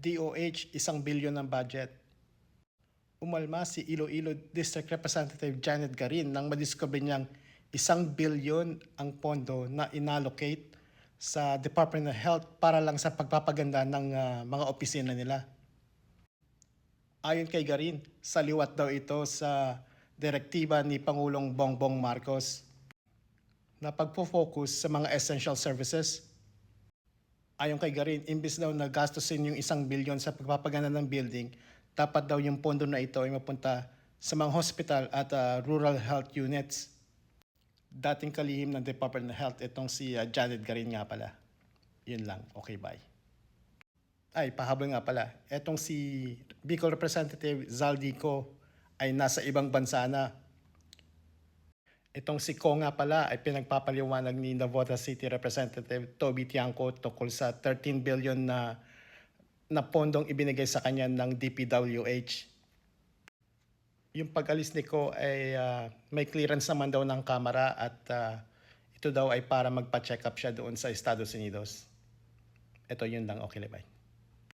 DOH, 1 bilyon ng budget. Umalma si Iloilo District Representative Janet Garin nang madiscover niyang 1 bilyon ang pondo na inallocate sa Department of Health para lang sa pagpapaganda ng mga opisina nila. Ayon kay Garin, saliwat daw ito sa direktiba ni Pangulong Bongbong Marcos na pagpo-focus sa mga essential services. Ayon kay Garin, imbis daw na gastusin yung 1 bilyon sa pagpapaganda ng building, dapat daw yung pondo na ito ay mapunta sa mga hospital at rural health units. Dating kalihim ng Department of Health, itong si Janet Garin nga pala. Yun lang. Okay, bye. Ay, pahabol nga pala. Etong si Bicol Representative Zaldico ay nasa ibang bansa na. Itong si Ko nga pala ay pinagpapaliwanag ni Navotas City Representative Toby Tiangco tungkol sa 13 billion na pondong ibinigay sa kanya ng DPWH. Yung pag-alis ni Ko ay may clearance naman daw ng Kamara at ito daw ay para magpa-check up siya doon sa Estados Unidos. Ito yun lang. Okay, bye.